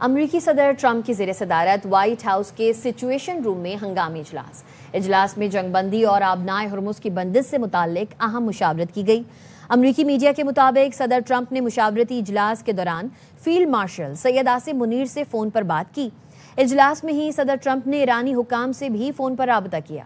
امریکی صدر ٹرمپ کی زیر صدارت وائٹ ہاؤس کے سچویشن روم میں ہنگامی اجلاس میں جنگ بندی اور آبنائے ہرمز کی بندش سے متعلق اہم مشاورت کی گئی۔ امریکی میڈیا کے مطابق صدر ٹرمپ نے مشاورتی اجلاس کے دوران فیلڈ مارشل سید عاصم منیر سے فون پر بات کی۔ اجلاس میں ہی صدر ٹرمپ نے ایرانی حکام سے بھی فون پر رابطہ کیا۔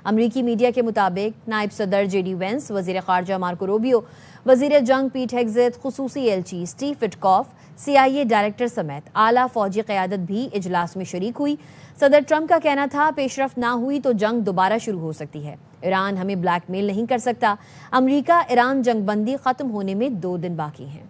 امریکی میڈیا کے مطابق نائب صدر جے ڈی وینس، وزیر خارجہ مارکو روبیو، وزیر جنگ پیٹ ہیگزیت، خصوصی ایلچی اسٹیو وٹکوف، CIA ڈائریکٹر سمیت اعلیٰ فوجی قیادت بھی اجلاس میں شریک ہوئی۔ صدر ٹرمپ کا کہنا تھا پیش رفت نہ ہوئی تو جنگ دوبارہ شروع ہو سکتی ہے۔ ایران ہمیں بلیک میل نہیں کر سکتا۔ امریکہ ایران جنگ بندی ختم ہونے میں 2 دن باقی ہیں۔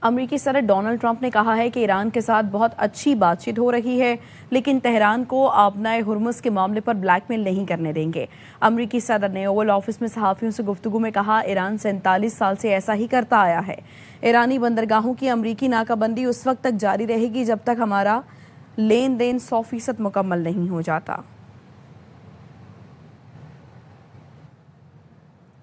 امریکی صدر ڈونلڈ ٹرمپ نے کہا ہے کہ ایران کے ساتھ بہت اچھی بات چیت ہو رہی ہے، لیکن تہران کو آبنائے ہرمز کے معاملے پر بلیک میل نہیں کرنے دیں گے۔ امریکی صدر نے اوول آفس میں صحافیوں سے گفتگو میں کہا، ایران 47 سال سے ایسا ہی کرتا آیا ہے۔ ایرانی بندرگاہوں کی امریکی ناکہ بندی اس وقت تک جاری رہے گی جب تک ہمارا لین دین 100% مکمل نہیں ہو جاتا۔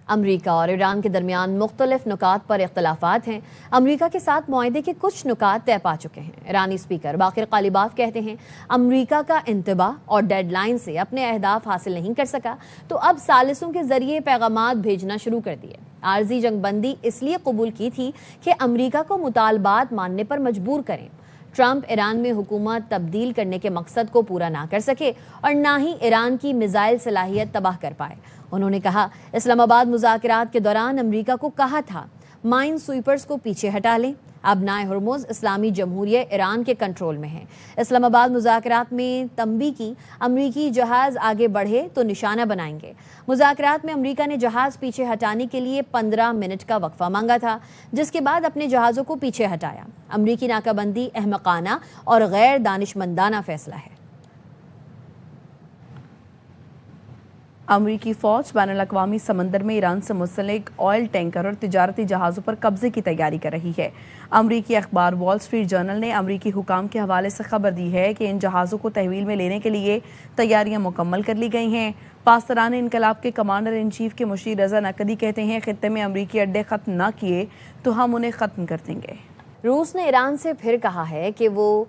امریکہ اور ایران کے درمیان مختلف نکات پر اختلافات ہیں۔ امریکہ کے ساتھ معاہدے کے کچھ نکات طے پا چکے ہیں۔ ایرانی اسپیکر باقر قالیباف کہتے ہیں، امریکہ کا انتباہ اور ڈیڈ لائن سے اپنے اہداف حاصل نہیں کر سکا تو اب ثالثوں کے ذریعے پیغامات بھیجنا شروع کر دیے۔ عارضی جنگ بندی اس لیے قبول کی تھی کہ امریکہ کو مطالبات ماننے پر مجبور کریں۔ ٹرمپ ایران میں حکومت تبدیل کرنے کے مقصد کو پورا نہ کر سکے اور نہ ہی ایران کی میزائل صلاحیت تباہ کر پائے۔ انہوں نے کہا، اسلام آباد مذاکرات کے دوران امریکہ کو کہا تھا مائن سویپرز کو پیچھے ہٹا لیں۔ آبنائے ہرمز اسلامی جمہوریہ ایران کے کنٹرول میں ہے۔ اسلام آباد مذاکرات میں تنبیہ کی، امریکی جہاز آگے بڑھے تو نشانہ بنائیں گے۔ مذاکرات میں امریکہ نے جہاز پیچھے ہٹانے کے لیے 15 منٹ کا وقفہ مانگا تھا، جس کے بعد اپنے جہازوں کو پیچھے ہٹایا۔ امریکی ناکہ بندی احمقانہ اور غیر دانشمندانہ فیصلہ ہے۔ امریکی فوج بین الاقوامی سمندر میں ایران سے منسلک آئل ٹینکر اور تجارتی جہازوں پر قبضے کی تیاری کر رہی ہے۔ امریکی اخبار وال اسٹریٹ جرنل نے امریکی حکام کے حوالے سے خبر دی ہے کہ ان جہازوں کو تحویل میں لینے کے لیے تیاریاں مکمل کر لی گئی ہیں۔ پاسداران انقلاب کے کمانڈر ان چیف کے مشیر رضا نقدی کہتے ہیں، خطے میں امریکی اڈے ختم نہ کیے تو ہم انہیں ختم کر دیں گے۔ روس نے ایران سے پھر کہا ہے کہ وہ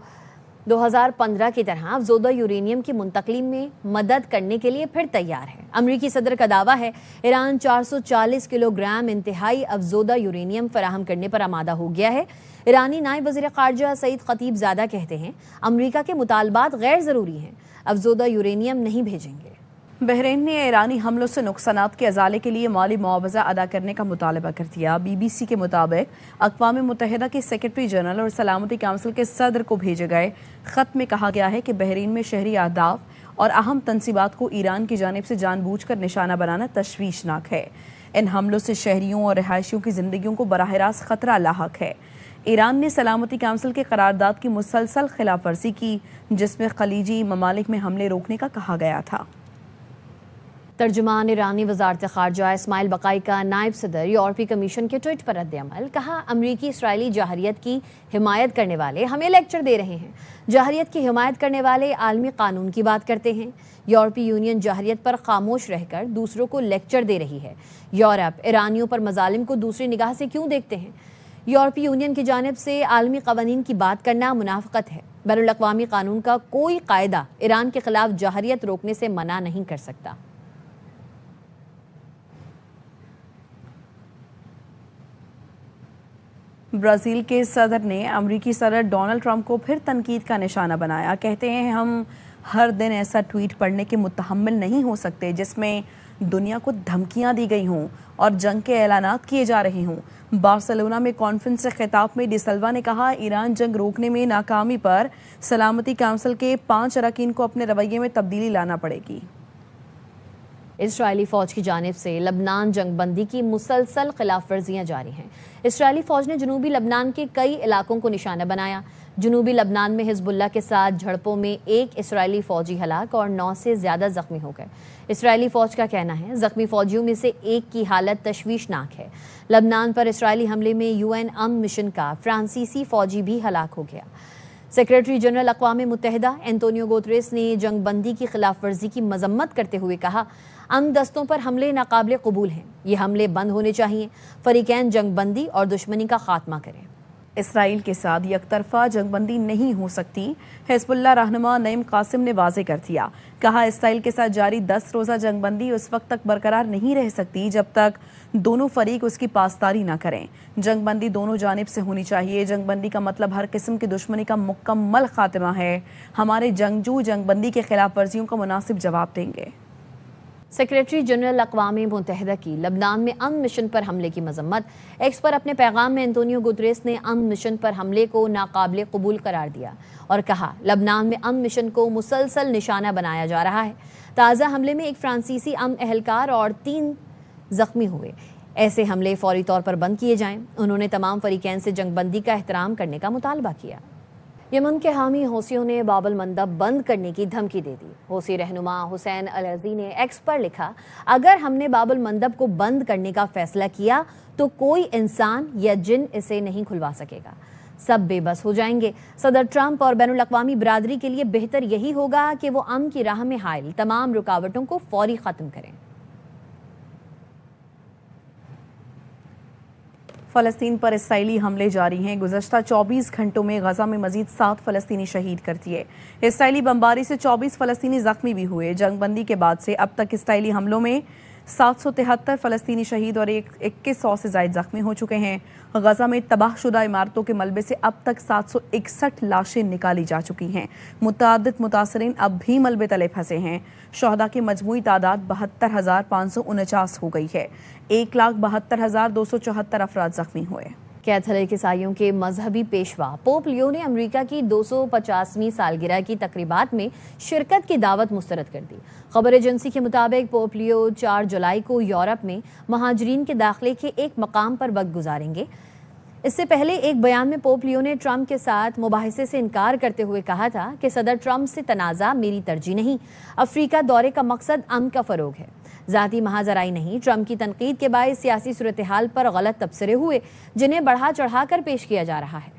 2015 کی طرح افزودہ یورینیم کی منتقلی میں مدد کرنے کے لیے پھر تیار ہے۔ امریکی صدر کا دعویٰ ہے، ایران 440 کلو گرام انتہائی افزودہ یورینیم فراہم کرنے پر آمادہ ہو گیا ہے۔ ایرانی نائب وزیر خارجہ سعید خطیب زادہ کہتے ہیں، امریکہ کے مطالبات غیر ضروری ہیں، افزودہ یورینیم نہیں بھیجیں گے۔ بحرین نے ایرانی حملوں سے نقصانات کے ازالے کے لیے مالی معاوضہ ادا کرنے کا مطالبہ کر دیا۔ BBC کے مطابق اقوام متحدہ کے سیکرٹری جنرل اور سلامتی کونسل کے صدر کو بھیجے گئے خط میں کہا گیا ہے کہ بحرین میں شہری اہداف اور اہم تنصیبات کو ایران کی جانب سے جان بوجھ کر نشانہ بنانا تشویشناک ہے۔ ان حملوں سے شہریوں اور رہائشیوں کی زندگیوں کو براہ راست خطرہ لاحق ہے۔ ایران نے سلامتی کونسل کے قرارداد کی مسلسل خلاف ورزی کی، جس میں خلیجی ممالک میں حملے روکنے کا کہا گیا تھا۔ ترجمان ایرانی وزارت خارجہ اسماعیل بقائی کا نائب صدر یورپی کمیشن کے ٹویٹ پر رد عمل، کہا، امریکی اسرائیلی جارحیت کی حمایت کرنے والے ہمیں لیکچر دے رہے ہیں۔ جارحیت کی حمایت کرنے والے عالمی قانون کی بات کرتے ہیں۔ یورپی یونین جارحیت پر خاموش رہ کر دوسروں کو لیکچر دے رہی ہے۔ یورپ ایرانیوں پر مظالم کو دوسری نگاہ سے کیوں دیکھتے ہیں؟ یورپی یونین کی جانب سے عالمی قوانین کی بات کرنا منافقت ہے۔ بین الاقوامی قانون کا کوئی قاعدہ ایران کے خلاف جارحیت روکنے سے منع نہیں کر سکتا۔ برازیل کے صدر نے امریکی صدر ڈونلڈ ٹرمپ کو پھر تنقید کا نشانہ بنایا۔ کہتے ہیں، ہم ہر دن ایسا ٹویٹ پڑھنے کے متحمل نہیں ہو سکتے جس میں دنیا کو دھمکیاں دی گئی ہوں اور جنگ کے اعلانات کیے جا رہے ہوں۔ بارسلونا میں کانفرنس سے خطاب میں ڈی سلوا نے کہا، ایران جنگ روکنے میں ناکامی پر سلامتی کونسل کے 5 اراکین کو اپنے رویے میں تبدیلی لانا پڑے گی۔ اسرائیلی فوج کی جانب سے لبنان جنگ بندی کی مسلسل خلاف ورزیاں جاری ہیں۔ اسرائیلی فوج نے جنوبی لبنان کے کئی علاقوں کو نشانہ بنایا۔ جنوبی لبنان میں حزب اللہ کے ساتھ جھڑپوں میں 1 اسرائیلی فوجی ہلاک اور 9 سے زیادہ زخمی ہو گئے۔ اسرائیلی فوج کا کہنا ہے، زخمی فوجیوں میں سے 1 کی حالت تشویشناک ہے۔ لبنان پر اسرائیلی حملے میں UN امن مشن کا فرانسیسی فوجی بھی ہلاک ہو گیا۔ سیکرٹری جنرل اقوام متحدہ اینٹونیو گوتریس نے جنگ بندی کی خلاف ورزی کی مذمت کرتے ہوئے کہا، امن دستوں پر حملے ناقابل قبول ہیں، یہ حملے بند ہونے چاہیے، فریقین جنگ بندی اور دشمنی کا خاتمہ کریں۔ اسرائیل کے ساتھ یک طرفہ جنگ بندی نہیں ہو سکتی، حزب اللہ رہنما نعیم قاسم نے واضح کر دیا۔ کہا اسرائیل کے ساتھ جاری 10 روزہ جنگ بندی اس وقت تک برقرار نہیں رہ سکتی جب تک دونوں فریق اس کی پاسداری نہ کریں۔ جنگ بندی دونوں جانب سے ہونی چاہیے۔ جنگ بندی کا مطلب ہر قسم کی دشمنی کا مکمل خاتمہ ہے۔ ہمارے جنگجو جنگ بندی کے خلاف ورزیوں کا مناسب جواب دیں گے۔ سیکریٹری جنرل اقوام متحدہ کی لبنان میں امن مشن پر حملے کی مذمت۔ ایکس پر اپنے پیغام میں انتونیو گوتریس نے امن مشن پر حملے کو ناقابل قبول قرار دیا اور کہا لبنان میں امن مشن کو مسلسل نشانہ بنایا جا رہا ہے۔ تازہ حملے میں ایک فرانسیسی امن اہلکار اور 3 زخمی ہوئے۔ ایسے حملے فوری طور پر بند کیے جائیں۔ انہوں نے تمام فریقین سے جنگ بندی کا احترام کرنے کا مطالبہ کیا۔ یمن کے حامی حوثیوں نے باب المندب بند کرنے کی دھمکی دے دی۔ حوثی رہنما حسین العزی نے ایکس پر لکھا، اگر ہم نے باب المندب کو بند کرنے کا فیصلہ کیا تو کوئی انسان یا جن اسے نہیں کھلوا سکے گا، سب بے بس ہو جائیں گے۔ صدر ٹرمپ اور بین الاقوامی برادری کے لیے بہتر یہی ہوگا کہ وہ امن کی راہ میں حائل تمام رکاوٹوں کو فوری ختم کریں۔ فلسطین پر اسرائیلی حملے جاری ہیں۔ گزشتہ 24 گھنٹوں میں غزہ میں مزید 7 فلسطینی شہید کر دیے۔ اسرائیلی بمباری سے 24 فلسطینی زخمی بھی ہوئے۔ جنگ بندی کے بعد سے اب تک اسرائیلی حملوں میں 773 فلسطینی شہید اور 2100 سے زائد زخمی ہو چکے ہیں۔ غزہ میں تباہ شدہ عمارتوں کے ملبے سے اب تک 761 لاشیں نکالی جا چکی ہیں۔ متعدد متاثرین اب بھی ملبے تلے پھنسے ہیں۔ شہداء کی مجموعی تعداد 72,549 ہو گئی ہے۔ 1,72,274 افراد زخمی ہوئے۔ کیتھولک عیسائیوں کے مذہبی پیشوا پوپ لیو نے امریکہ کی 250ویں سالگرہ کی تقریبات میں شرکت کی دعوت مسترد کر دی۔ خبر ایجنسی کے مطابق پوپ لیو 4 جولائی کو یورپ میں مہاجرین کے داخلے کے ایک مقام پر وقت گزاریں گے۔ اس سے پہلے ایک بیان میں پوپ لیو نے ٹرمپ کے ساتھ مباحثے سے انکار کرتے ہوئے کہا تھا کہ صدر ٹرمپ سے تنازع میری ترجیح نہیں، افریقہ دورے کا مقصد امن کا فروغ ہے، ذاتی محاذ آرائی نہیں۔ ٹرمپ کی تنقید کے باعث سیاسی صورتحال پر غلط تبصرے ہوئے جنہیں بڑھا چڑھا کر پیش کیا جا رہا ہے۔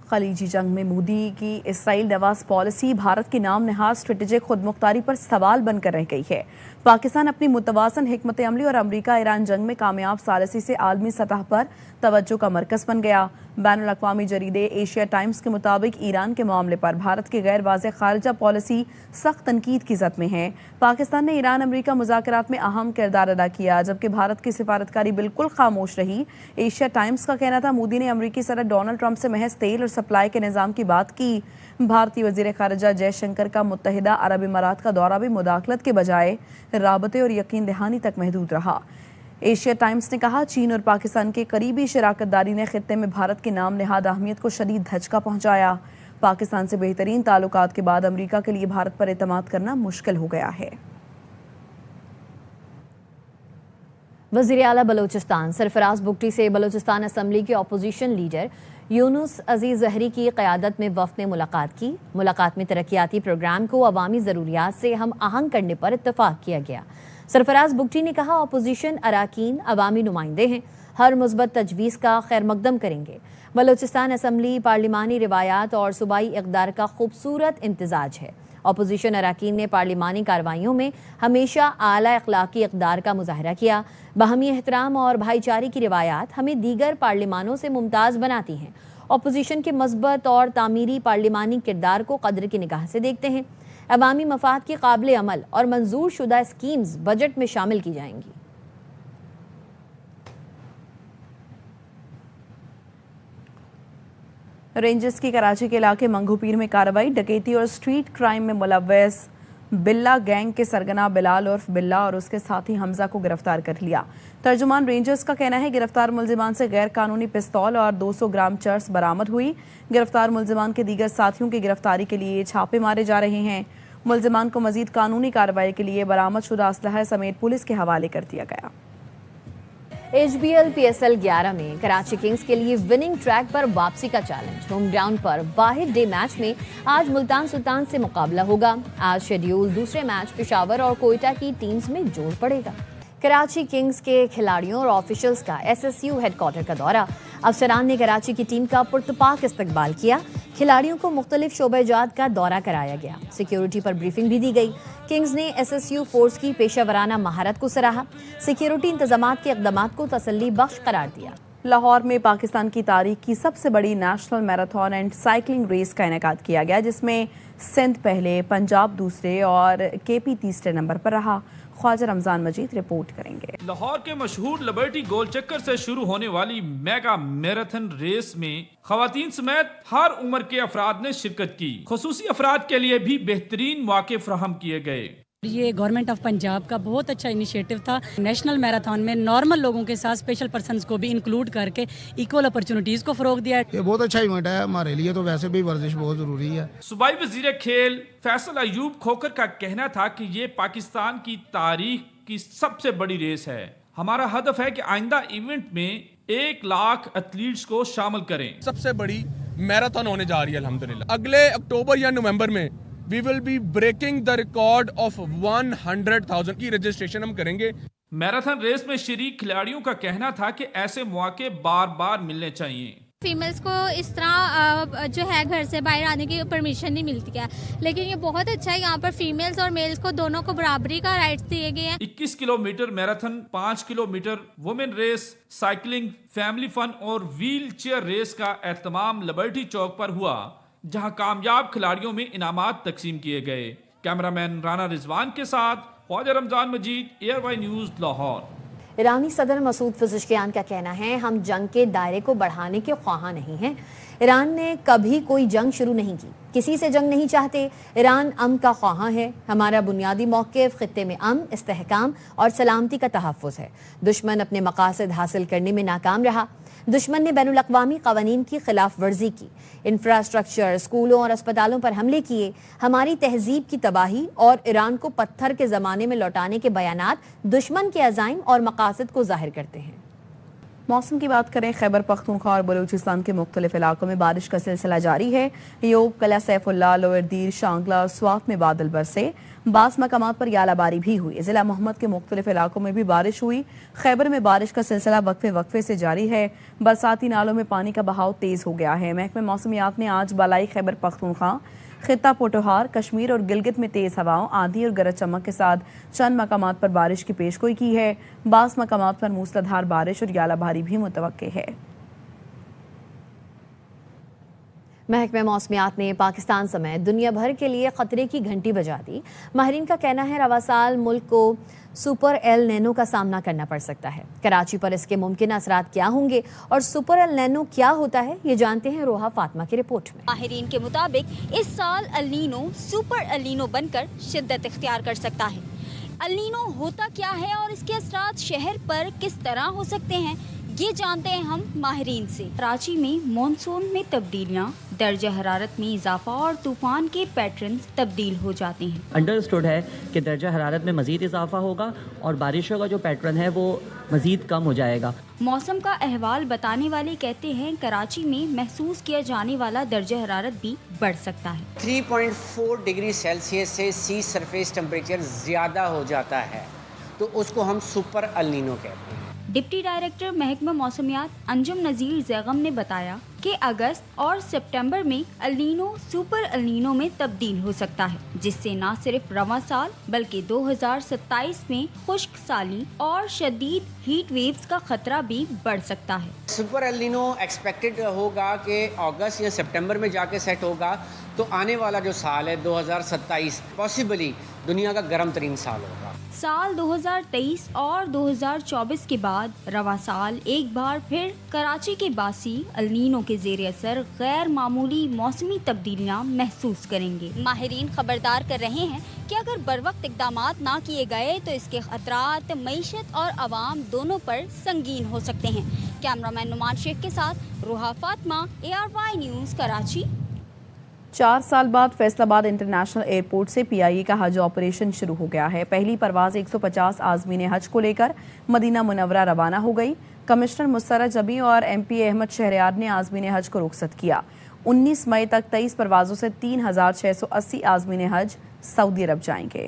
خلیجی جنگ میں مودی کی اسرائیل نواز پالیسی بھارت کی نام نہاد اسٹریٹجک خود مختاری پر سوال بن کر رہ گئی ہے۔ پاکستان اپنی متوازن حکمت عملی اور امریکہ ایران جنگ میں کامیاب ثالثی سے عالمی سطح پر توجہ کا مرکز بن گیا۔ بین الاقوامی جریدے ایشیا ٹائمز کے مطابق ایران کے معاملے پر بھارت کی غیر واضح خارجہ پالیسی سخت تنقید کی زد میں ہے۔ پاکستان نے ایران امریکہ مذاکرات میں اہم کردار ادا کیا جبکہ بھارت کی سفارتکاری بالکل خاموش رہی۔ ایشیا ٹائمز کا کہنا تھا مودی نے امریکی صدر ڈونلڈ ٹرمپ سے محض تیل اور سپلائی کے نظام کی بات کی۔ بھارتی وزیر خارجہ جے شنکر کا متحدہ عرب امارات کا دورہ بھی مداخلت کے بجائے رابطے اور یقین دہانی تک محدود رہا۔ ایشیا ٹائمز نے کہا چین اور پاکستان کے قریبی شراکت داری نے خطے میں بھارت کی نام نہاد اہمیت کو شدید دھچکا پہنچایا۔ پاکستان سے بہترین تعلقات کے بعد امریکہ کے لیے بھارت پر اعتماد کرنا مشکل ہو گیا ہے۔ وزیر اعلیٰ بلوچستان سرفراز بگٹی سے بلوچستان اسمبلی کے اپوزیشن لیڈر یونس عزیز زہری کی قیادت میں وفد نے ملاقات کی۔ ملاقات میں ترقیاتی پروگرام کو عوامی ضروریات سے ہم آہنگ کرنے پر اتفاق کیا گیا۔ سرفراز بگٹی نے کہا اپوزیشن اراکین عوامی نمائندے ہیں، ہر مثبت تجویز کا خیر مقدم کریں گے۔ بلوچستان اسمبلی پارلیمانی روایات اور صوبائی اقدار کا خوبصورت امتزاج ہے۔ اپوزیشن اراکین نے پارلیمانی کارروائیوں میں ہمیشہ اعلیٰ اخلاقی اقدار کا مظاہرہ کیا۔ باہمی احترام اور بھائی چارے کی روایات ہمیں دیگر پارلیمانوں سے ممتاز بناتی ہیں۔ اپوزیشن کے مثبت اور تعمیری پارلیمانی کردار کو قدر کی نگاہ سے دیکھتے ہیں۔ عوامی مفاد کی قابل عمل اور منظور شدہ اسکیمز بجٹ میں شامل کی جائیں گی۔ رینجرز کی کراچی کے علاقے منگو پیر میں کارروائی۔ ڈکیتی اور اسٹریٹ کرائم میں ملوث بلا گینگ کے سرگنا بلال عرف بلا اور اس کے ساتھی حمزہ کو گرفتار کر لیا۔ ترجمان رینجرز کا کہنا ہے گرفتار ملزمان سے غیر قانونی پستول اور 200 گرام چرس برآمد ہوئی۔ گرفتار ملزمان کے دیگر ساتھیوں کی گرفتاری کے لیے چھاپے مارے جا رہے ہیں۔ ملزمان کو مزید قانونی کارروائی کے لیے برآمد شدہ اسلحہ سمیت پولیس کے حوالے کر دیا گیا۔ HBL PSL 11 میں کراچی کنگز کے لیے وننگ ٹریک پر واپسی کا چیلنج۔ ہوم گراؤنڈ پر واحد ڈے میچ میں آج ملتان سلطان سے مقابلہ ہوگا۔ آج شیڈیول دوسرے میچ پشاور اور کوئٹہ کی ٹیمز میں جوڑ پڑے گا۔ کراچی کنگز کے کھلاڑیوں اور آفیشلز کا SSU ہیڈ کوارٹر کا دورہ۔ افسران نے کراچی کی ٹیم کا پرتپاک استقبال کیا۔ کھلاڑیوں کو مختلف شعبہ جات کا دورہ کرایا گیا۔ سیکیورٹی پر بریفنگ بھی دی گئی۔ کنگز نے SSU فورس کی پیشہ ورانہ مہارت کو سراہا، سیکیورٹی انتظامات کے اقدامات کو تسلی بخش قرار دیا۔ لاہور میں پاکستان کی تاریخ کی سب سے بڑی national marathon and cycling race کا انعقاد کیا گیا، جس میں سندھ پہلے، پنجاب دوسرے اور KP تیسرے نمبر پر رہا۔ خواجہ رمضان مجید رپورٹ کریں گے۔ لاہور کے مشہور لبرٹی گول چکر سے شروع ہونے والی میگا میراتھن ریس میں خواتین سمیت ہر عمر کے افراد نے شرکت کی۔ خصوصی افراد کے لیے بھی بہترین مواقع فراہم کیے گئے۔ یہ گورنمنٹ آف پنجاب کا بہت اچھا انیشیٹو تھا۔ نیشنل میراتھن میں نارمل لوگوں کے ساتھ اسپیشل پرسنز کو بھی انکلوڈ کر کے ایکول اپرچونٹیز کو فروغ دیا ہے۔ یہ بہت اچھا ایونٹ ہے ہمارے لیے، تو ویسے بھی ورزش بہت ضروری ہے۔ صوبائی وزیر کھیل فیصل ایوب کھوکھر کا کہنا تھا کہ یہ پاکستان کی تاریخ کی سب سے بڑی ریس ہے۔ ہمارا ہدف ہے کہ آئندہ ایونٹ میں 1 لاکھ ایتھلیٹس کو شامل کریں۔ سب سے بڑی میراتھن ہونے جا رہی ہے الحمدللہ۔ اگلے اکتوبر یا نومبر میں we will be breaking the record of 100,000 کی رجسٹریشن ہم کریں گے۔ میراتھن ریس میں شریک کھلاڑیوں کا کہنا تھا کہ ایسے مواقع بار بار ملنے چاہیے۔ فیمیلز کو اس طرح جو ہے گھر سے باہر آنے کی پرمیشن نہیں ملتی ہے، لیکن یہ بہت اچھا ہے، یہاں پر فیمیلز اور میلز کو دونوں کو برابری کا رائٹس دیے گئے ہیں۔ 21 kilometre marathon, 5 kilometre women race, cycling, family fun اور ویل چیئر ریس کا اہتمام لبرٹی چوک پر ہوا، جہاں کامیاب کھلاڑیوں میں انعامات تقسیم کیے گئے۔ کیمرامین رانا رضوان کے ساتھ خواجہ رمضان مجید، ARY نیوز، لاہور۔ ایرانی صدر مسعود پزشکیان کا کہنا ہے، ہم جنگ کے دائرے کو بڑھانے کے خواہاں نہیں ہیں۔ ایران نے کبھی کوئی جنگ شروع نہیں کی، کسی سے جنگ نہیں چاہتے۔ ایران امن کا خواہاں ہے۔ ہمارا بنیادی موقف خطے میں امن، استحکام اور سلامتی کا تحفظ ہے۔ دشمن اپنے مقاصد حاصل کرنے میں ناکام رہا۔ دشمن نے بین الاقوامی قوانین کی خلاف ورزی کی، انفراسٹرکچر، اسکولوں اور اسپتالوں پر حملے کیے۔ ہماری تہذیب کی تباہی اور ایران کو پتھر کے زمانے میں لوٹانے کے بیانات دشمن کے عزائم اور مقاصد کو ظاہر کرتے ہیں۔ موسم کی بات کریں، خیبر پختونخوا اور بلوچستان کے مختلف علاقوں میں بارش کا سلسلہ جاری ہے۔ یوب، قلعہ سیف اللہ، لوئر دیر، شانگلہ اور سوات میں بادل برسے۔ بعض مقامات پر یالہ باری بھی ہوئی۔ ضلع محمد کے مختلف علاقوں میں بھی بارش ہوئی۔ خیبر میں بارش کا سلسلہ وقفے سے جاری ہے۔ برساتی نالوں میں پانی کا بہاؤ تیز ہو گیا ہے۔ محکمہ موسمیات نے آج بالائی خیبر پختونخوا، خطہ پوٹوہار، کشمیر اور گلگت میں تیز ہواؤں، آندھی اور گرج چمک کے ساتھ چند مقامات پر بارش کی پیشگوئی کی ہے۔ بعض مقامات پر موسلادھار بارش اور یالہ باری بھی متوقع ہے۔ محکمہ موسمیات نے پاکستان سمیت دنیا بھر کے لیے خطرے کی گھنٹی بجا دی۔ ماہرین کا کہنا ہے رواں سال ملک کو سپر ایل نینو کا سامنا کرنا پڑ سکتا ہے۔ کراچی پر اس کے ممکنہ اثرات کیا ہوں گے اور سپر ایل نینو کیا ہوتا ہے، یہ جانتے ہیں روحا فاطمہ کی رپورٹ میں۔ ماہرین کے مطابق اس سال El Nino super El Nino بن کر شدت اختیار کر سکتا ہے۔ ایل نینو ہوتا کیا ہے اور اس کے اثرات شہر پر کس طرح ہو سکتے ہیں، یہ جانتے ہیں ہم ماہرین سے۔ کراچی میں مانسون میں تبدیلیاں، درجہ حرارت میں اضافہ اور طوفان کے پیٹرنز تبدیل ہو جاتے ہیں۔ انڈرسٹوڈ ہے کہ درجہ حرارت میں مزید اضافہ ہوگا اور بارشوں کا جو پیٹرن ہے وہ مزید کم ہو جائے گا۔ موسم کا احوال بتانے والے کہتے ہیں کراچی میں محسوس کیا جانے والا درجہ حرارت بھی بڑھ سکتا ہے۔ 3.4 ڈگری سیلسیس سے سی سرفیس ٹمپریچر زیادہ ہو جاتا ہے تو اس کو ہم سپر ایل نینو کہتے ہیں۔ ڈپٹی ڈائریکٹر محکمہ موسمیات انجم نذیر زیغم نے بتایا کہ اگست اور سپٹمبر میں L Nino super El Nano میں تبدیل ہو سکتا ہے، جس سے نہ صرف رواں سال بلکہ 2027 میں خشک سالی اور شدید ہیٹ ویوز کا خطرہ بھی بڑھ سکتا ہے۔ سپر ایل نینو ایکسپیکٹڈ ہوگا کہ اگست یا سپٹمبر میں جا کے سیٹ ہوگا، تو آنے والا جو سال ہے 2027 پاسبلی دنیا کا گرم ترین سال ہوگا۔ سال 2023 اور 2024 کے بعد رواں سال ایک بار پھر کراچی کے باسی ایل نینو کے زیر اثر غیر معمولی موسمی تبدیلیاں محسوس کریں گے۔ ماہرین خبردار کر رہے ہیں کہ اگر بروقت اقدامات نہ کیے گئے تو اس کے خطرات معیشت اور عوام دونوں پر سنگین ہو سکتے ہیں۔ کیمرامین نعمان شیخ کے ساتھ روحا فاطمہ، ARY نیوز، کراچی۔ 4 سال بعد فیصل آباد انٹرنیشنل ایئرپورٹ سے PIA کا حج آپریشن شروع ہو گیا ہے۔ پہلی پرواز 150 عازمین حج کو لے کر مدینہ منورہ روانہ ہو گئی۔ کمشنر مسرت جبی اور MP احمد شہریار نے عازمین حج کو رخصت کیا۔ 19 مئی تک 23 پروازوں سے 3680 عازمین حج سعودی عرب جائیں گے۔